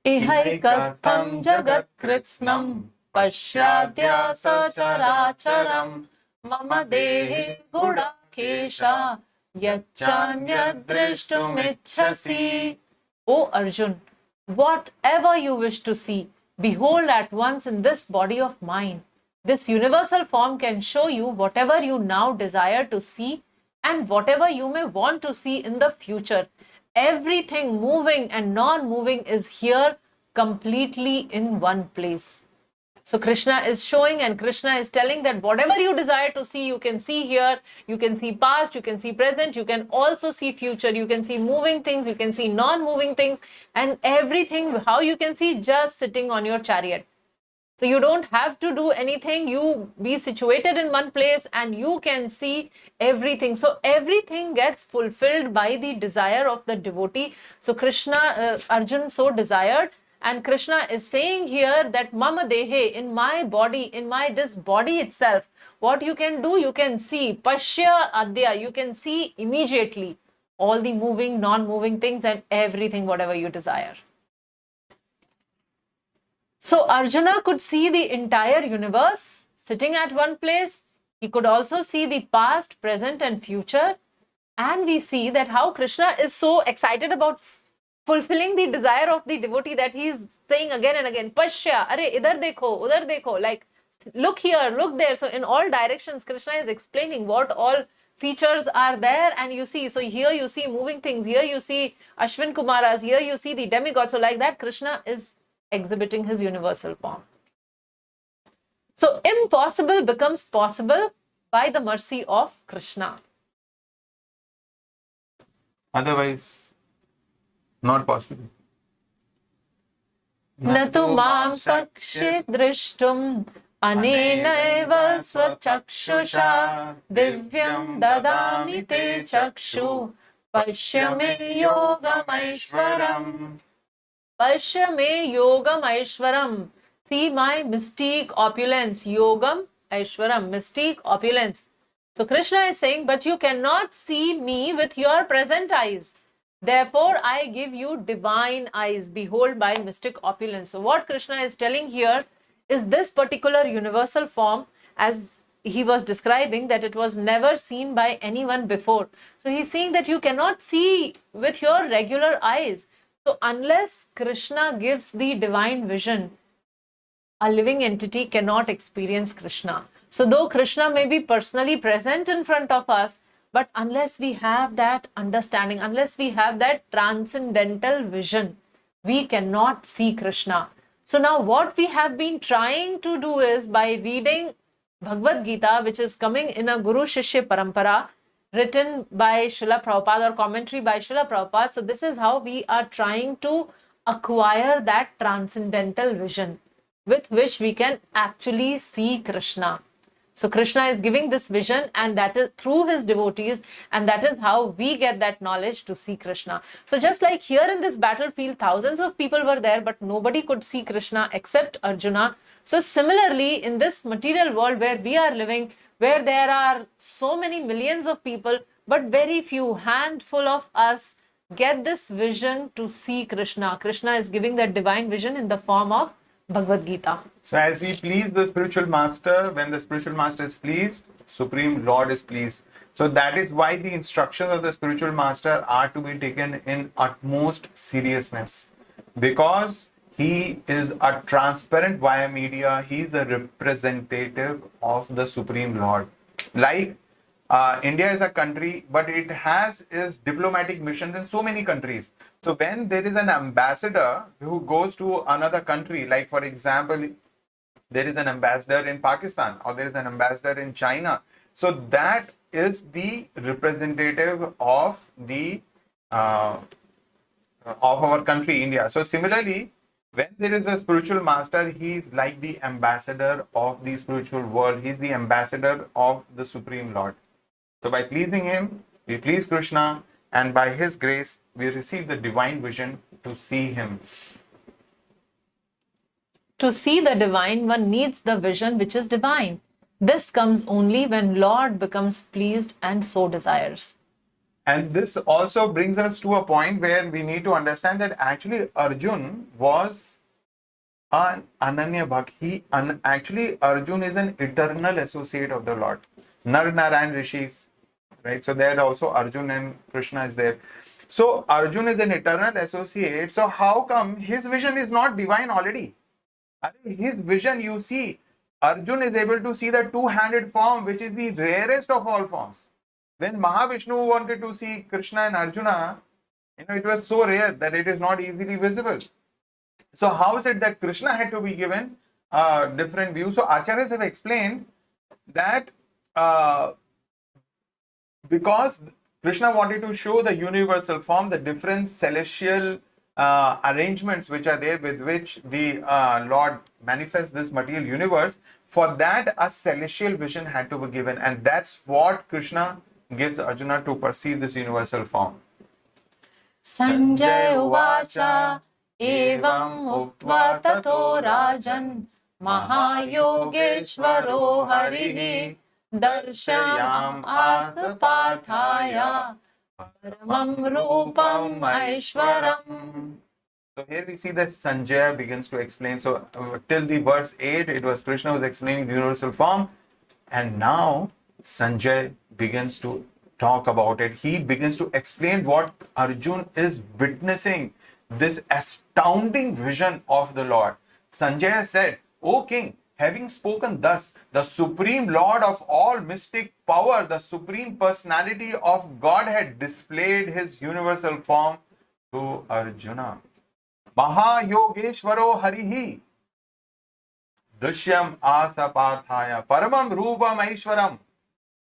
Ihaikastam jagat kritsnam pashyadya sacharacharam mama dehe gudakesha yachanyadrishtumichhasi. O Arjun, whatever you wish to see, behold at once in this body of mine. This universal form can show you whatever you now desire to see and whatever you may want to see in the future. Everything moving and non-moving is here completely in one place. So Krishna is showing, and Krishna is telling that whatever you desire to see, you can see here. You can see past, you can see present, you can also see future, you can see moving things, you can see non-moving things, and everything, how you can see, just sitting on your chariot. So you don't have to do anything. You be situated in one place and you can see everything. So everything gets fulfilled by the desire of the devotee. So Arjun so desired, and Krishna is saying here that Mama Dehe, in my body, in this body itself, what you can do, you can see Pashya Adya, you can see immediately all the moving, non-moving things and everything, whatever you desire. So Arjuna could see the entire universe sitting at one place. He could also see the past, present and future. And we see that how Krishna is so excited about fulfilling the desire of the devotee that he is saying again and again, Pashya, are idhar dekho, udhar dekho, like look here, look there. So in all directions, Krishna is explaining what all features are there, and you see, so here you see moving things, here you see Ashwin Kumaras, here you see the demigod. So like that, Krishna is exhibiting his universal form. So impossible becomes possible by the mercy of Krishna. Otherwise, not possible. Natu mam sakshit drishtum anenaiva swachakshusha divyam dadami te chakshu pashyame yogam aishwaram. Pashyame yogam aishwaram. See my mystique opulence. Yogam aishwaram, mystique opulence. So Krishna is saying, but you cannot see me with your present eyes. Therefore, I give you divine eyes. Behold my mystic opulence. So what Krishna is telling here is this particular universal form, as he was describing, that it was never seen by anyone before. So he's saying that you cannot see with your regular eyes. So unless Krishna gives the divine vision, a living entity cannot experience Krishna. So though Krishna may be personally present in front of us, but unless we have that understanding, unless we have that transcendental vision, we cannot see Krishna. So now what we have been trying to do is, by reading Bhagavad Gita, which is coming in a Guru Shishya Parampara, written by Srila Prabhupada or commentary by Srila Prabhupada. So this is how we are trying to acquire that transcendental vision. with which we can actually see Krishna. So Krishna is giving this vision, and that is through his devotees, and that is how we get that knowledge to see Krishna. So just like here in this battlefield, thousands of people were there, but nobody could see Krishna except Arjuna. So similarly, in this material world where we are living, where there are so many millions of people, but very few, handful of us get this vision to see Krishna. Krishna is giving that divine vision in the form of Bhagavad Gita. So as we please the spiritual master, when the spiritual master is pleased, Supreme Lord is pleased. So that is why the instructions of the spiritual master are to be taken in utmost seriousness, because he is a transparent via media. He is a representative of the Supreme Lord. Like India is a country, but it has its diplomatic missions in so many countries. So when there is an ambassador who goes to another country, like for example, there is an ambassador in Pakistan or there is an ambassador in China. So that is the representative of the of our country, India. So similarly, when there is a spiritual master, he is like the ambassador of the spiritual world. He is the ambassador of the Supreme Lord. So by pleasing him, we please Krishna, and by his grace, we receive the divine vision to see him. To see the divine, one needs the vision which is divine. This comes only when Lord becomes pleased and so desires. And this also brings us to a point where we need to understand that actually Arjun was an Ananya Bhakt. Actually Arjun is an eternal associate of the Lord. Nar Narayan Rishis, right? So there also Arjun and Krishna is there. So Arjun is an eternal associate. So how come his vision is not divine already? His vision, you see, Arjun is able to see the two-handed form, which is the rarest of all forms. When Mahavishnu wanted to see Krishna and Arjuna, it was so rare that it is not easily visible. So how is it that Krishna had to be given a different view? So Acharyas have explained that because Krishna wanted to show the universal form, the different celestial arrangements which are there with which the Lord manifests this material universe, for that a celestial vision had to be given, and that's what Krishna gives Arjuna to perceive this universal form. Sanjaya uvacha evam uktva tato rajan mahayogeshvaro harihi darshayam asapathaya paramam rupam aishwaram. So here we see that Sanjaya begins to explain. So till the verse 8, it was Krishna who was explaining the universal form, and now Sanjaya begins to talk about it. He begins to explain what Arjun is witnessing, this astounding vision of the Lord. Sanjaya said, "O king, having spoken thus, the supreme Lord of all mystic power, the supreme personality of God, had displayed his universal form to Arjuna. Mahayogeshvaro harihi dushyam asaparthaya paramam rupam aishwaram."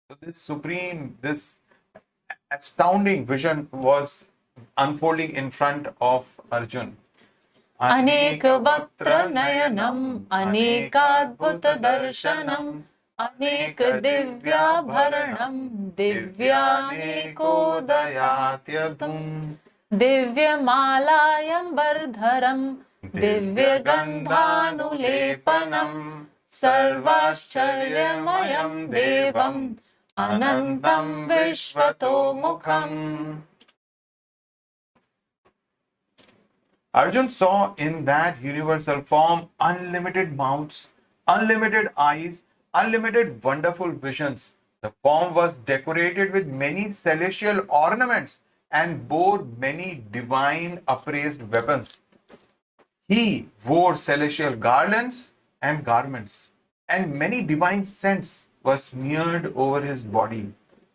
So this supreme, this astounding vision was unfolding in front of Arjun. Anek vaktra nayanam, anekadbhuta darshanam, anek divya bharanam, divyaneko dayatyadum, divya malayam bardharam, divya gandhanulepanam, sarvashcharyamayam devam, anantam vishvato mukham. Arjun saw in that universal form unlimited mouths, unlimited eyes, unlimited wonderful visions. The form was decorated with many celestial ornaments and bore many divine upraised weapons. He wore celestial garlands and garments, and many divine scents were smeared over his body.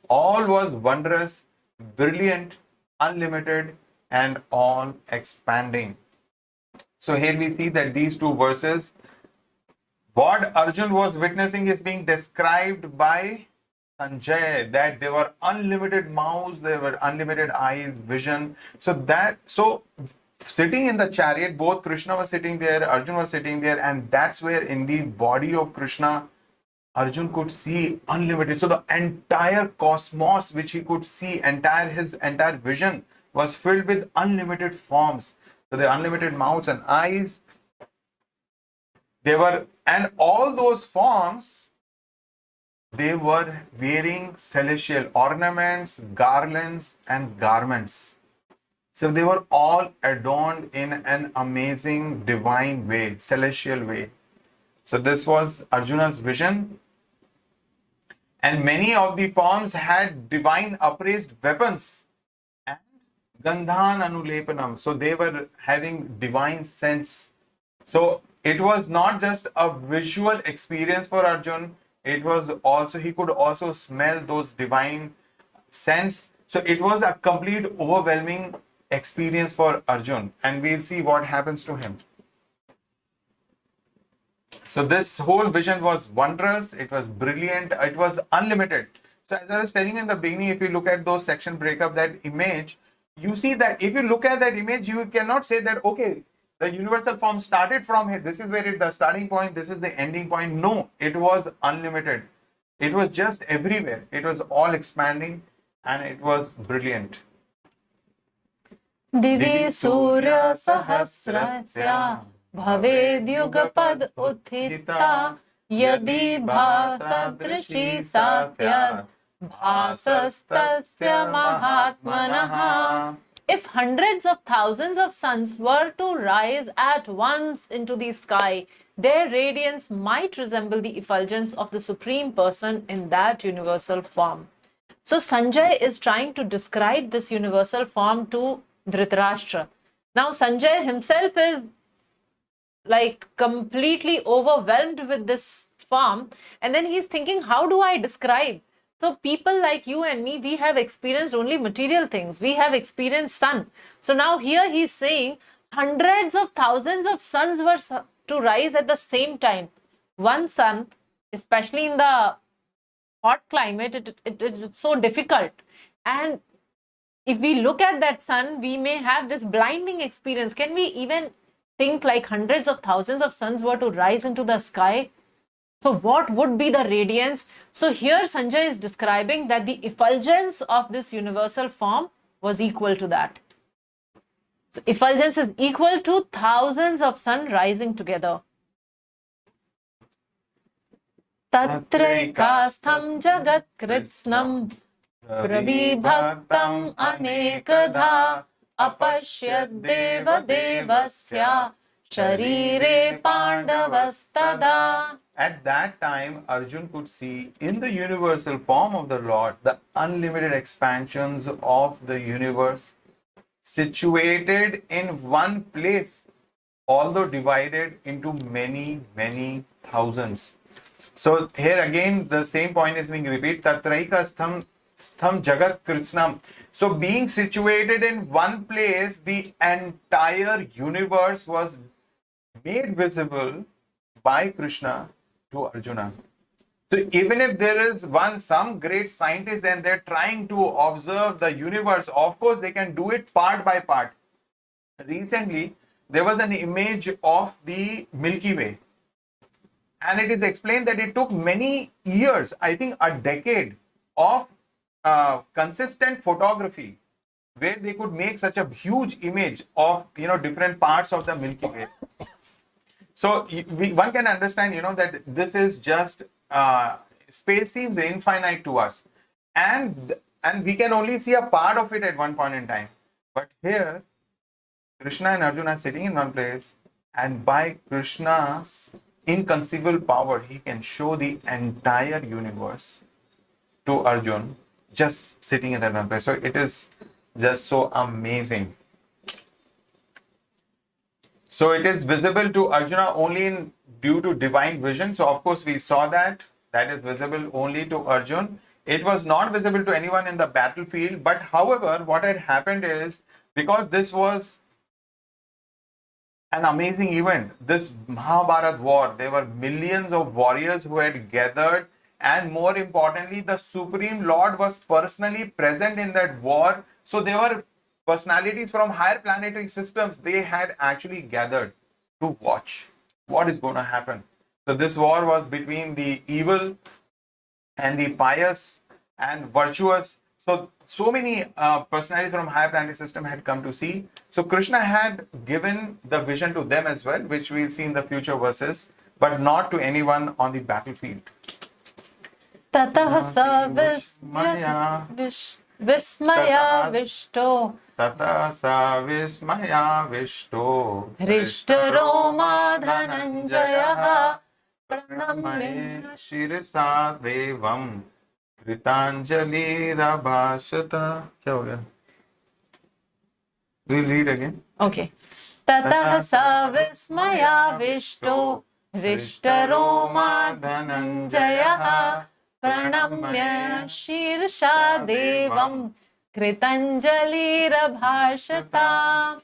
All was wondrous, brilliant, unlimited, and all expanding. So here we see that these two verses, what Arjun was witnessing is being described by Sanjaya, that there were unlimited mouths, there were unlimited eyes, vision. So sitting in the chariot. Both Krishna was sitting there, Arjuna was sitting there, and that's where in the body of Krishna, Arjun could see unlimited. So the entire cosmos which he could see, his entire vision was filled with unlimited forms. So the unlimited mouths and eyes, and all those forms, they were wearing celestial ornaments, garlands, and garments. So they were all adorned in an amazing divine way, celestial way. So this was Arjuna's vision. And many of the forms had divine upraised weapons and gandhan anulepanam. So they were having divine sense. So it was not just a visual experience for Arjun. It was also, he could also smell those divine sense. So it was a complete overwhelming experience for Arjun. And we'll see what happens to him. So this whole vision was wondrous, it was brilliant, it was unlimited. So as I was telling you in the beginning, if you look at those section breakup, that image, you see that if you look at that image, you cannot say that, okay, the universal form started from here. This is where the starting point, this is the ending point. No, it was unlimited. It was just everywhere. It was all expanding and it was brilliant. Divi Surya Sahasrasya Bhavedyugapad Uthita Yadi Bhasadrishi Sasyad Bhasastasya Mahatmanaha. If hundreds of thousands of suns were to rise at once into the sky, their radiance might resemble the effulgence of the Supreme Person in that universal form. So Sanjaya is trying to describe this universal form to Dhritarashtra. Now Sanjaya himself is like completely overwhelmed with this form, and then he's thinking, how do I describe? So people like you and me, we have experienced only material things. We have experienced sun. So now here he's saying hundreds of thousands of suns were to rise at the same time. One sun, especially in the hot climate, it is so difficult. And if we look at that sun, we may have this blinding experience. Can we even think like hundreds of thousands of suns were to rise into the sky? So what would be the radiance? So here Sanjaya is describing that the effulgence of this universal form was equal to that. So effulgence is equal to thousands of sun rising together. Tatraikastham jagat kritsnam prabhibhaktam anekadha apashyad deva devasya sharire pandavastada. At that time, Arjun could see in the universal form of the Lord the unlimited expansions of the universe, situated in one place, although divided into many, many thousands. So here again, the same point is being repeated. Tatraika stham jagat kritsnam. So being situated in one place, the entire universe was made visible by Krishna to Arjuna. So even if there is some great scientist and they're trying to observe the universe, of course they can do it part by part. Recently, there was an image of the Milky Way. And it is explained that it took many years, I think a decade of consistent photography, where they could make such a huge image of different parts of the Milky Way. So one can understand, that this is just space seems infinite to us, and we can only see a part of it at one point in time. But here, Krishna and Arjuna are sitting in one place, and by Krishna's inconceivable power, he can show the entire universe to Arjun just sitting in that one place. So it is just so amazing. So it is visible to Arjuna only due to divine vision. So of course we saw that is visible only to Arjun. It was not visible to anyone in the battlefield. But however, what had happened is, because this was an amazing event, this Mahabharat war, there were millions of warriors who had gathered, and more importantly, the Supreme Lord was personally present in that war. So there were personalities from higher planetary systems, they had actually gathered to watch what is going to happen. So this war was between the evil and the pious and virtuous. So many personalities from higher planetary system had come to see. So Krishna had given the vision to them as well, which we'll see in the future verses, but not to anyone on the battlefield. Tatah sa vismaya vishto Tata sa vismaya vishto Hrishtharoma Dhananjaya Pranamya Shirasa Devam Kritanjali Rabhashata. क्या हो गया? We'll read again. Okay. Tatah sa vismaya vishto Hrishtharoma Dhananjaya Pranamya Shirsha Devam Kritanjali Rabhashata.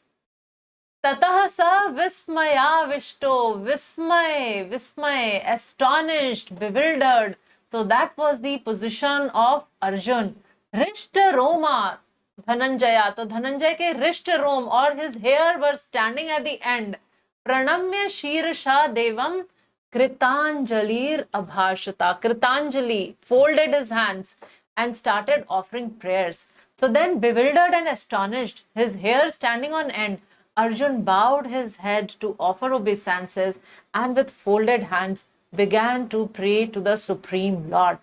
Tatah sa vismaya vishto, vismay, astonished, bewildered. So that was the position of Arjun. Rishta Roma, Dhananjaya. So Dhananjaya ke Rishta Rom or his hair were standing at the end. Pranamya Shirsha Devam Kritanjalir Abhashata. Kritanjali folded his hands and started offering prayers. So then, bewildered and astonished, his hair standing on end, Arjun bowed his head to offer obeisances and with folded hands began to pray to the Supreme Lord.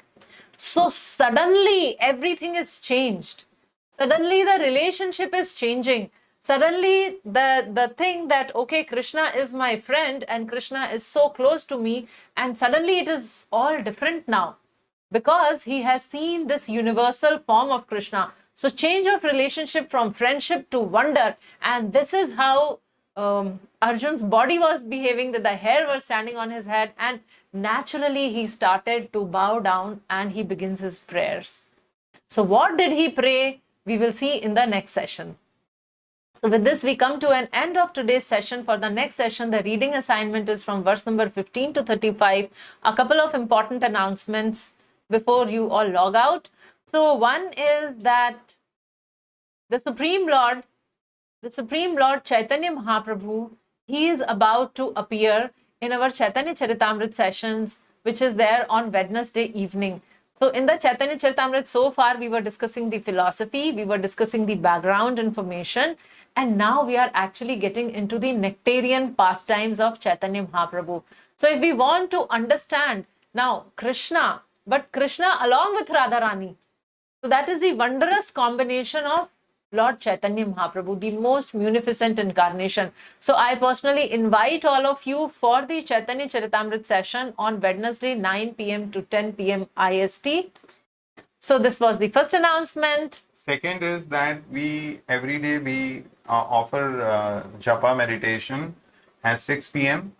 So suddenly everything is changed. Suddenly the relationship is changing. Suddenly the thing that, okay, Krishna is my friend and Krishna is so close to me, and suddenly it is all different now because he has seen this universal form of Krishna. So change of relationship from friendship to wonder, and this is how Arjun's body was behaving, that the hair was standing on his head, and naturally he started to bow down and he begins his prayers. So what did he pray? We will see in the next session. So with this, we come to an end of today's session. For the next session, the reading assignment is from verse number 15 to 35. A couple of important announcements before you all log out. So one is that the Supreme Lord Chaitanya Mahaprabhu, he is about to appear in our Chaitanya Charitamrita sessions, which is there on Wednesday evening. So in the Chaitanya Charitamrita, so far we were discussing the philosophy, we were discussing the background information, and now we are actually getting into the nectarian pastimes of Chaitanya Mahaprabhu. So if we want to understand now Krishna, but Krishna along with Radharani, so that is the wondrous combination of Lord Chaitanya Mahaprabhu, the most munificent incarnation. So I personally invite all of you for the Chaitanya Charitamrita session on Wednesday 9 p.m. to 10 p.m. IST. So this was the first announcement. Second is that every day we offer japa meditation at 6 p.m.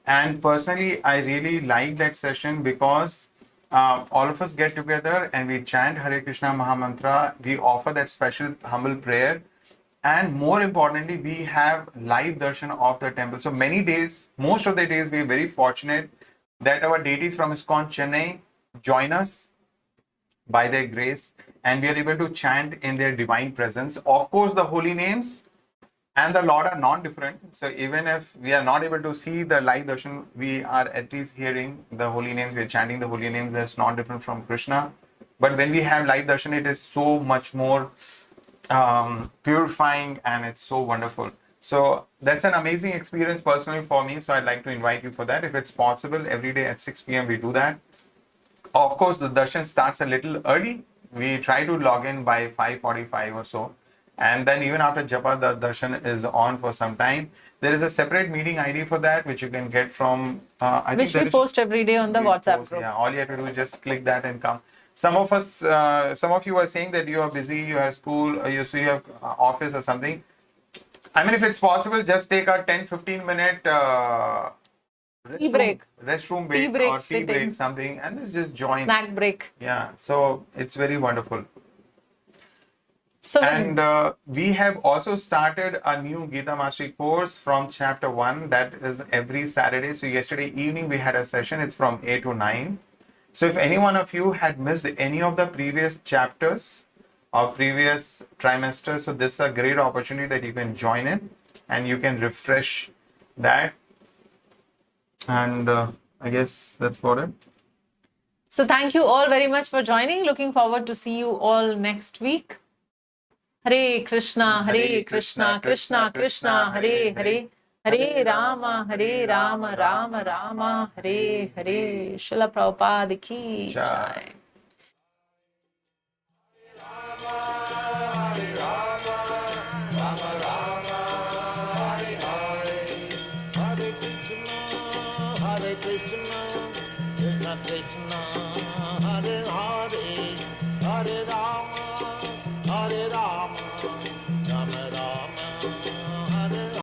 And personally, I really like that session because all of us get together and we chant Hare Krishna Mahamantra. We offer that special humble prayer, and more importantly, we have live darshan of the temple. So many days, most of the days, we are very fortunate that our deities from ISKCON Chennai join us by their grace, and we are able to chant in their divine presence. Of course, the holy names and the Lord are non-different. So even if we are not able to see the live darshan, we are at least hearing the holy names, we are chanting the holy names. That's not different from Krishna. But when we have live darshan, it is so much more purifying, and it's so wonderful. So that's an amazing experience personally for me. So I'd like to invite you for that. If it's possible, every day at 6 p.m. we do that. Of course, the darshan starts a little early. We try to log in by 5:45 or so. And then even after japa, the darshan is on for some time. There is a separate meeting ID for that, which you can get from... which we post every day on the WhatsApp group. Yeah, all you have to do is just click that and come. Some of you are saying that you are busy, you have school, or you have office or something. I mean, if it's possible, just take a 10-15 minute restroom break or tea break, something, and just join. Snack break. Yeah, so it's very wonderful. So we have also started a new Gita Mastery course from chapter 1 that is every Saturday. So yesterday evening we had a session. It's from 8 to 9. So if any one of you had missed any of the previous chapters, of previous trimester. So this is a great opportunity that you can join in and you can refresh that. And I guess that's about it. So thank you all very much for joining. Looking forward to see you all next week. Hare Krishna, Hare Krishna, Krishna Krishna, Hare Hare, Hare Rama, Rama Rama, Hare Hare. Srila Prabhupada ki jai. Hare Krishna.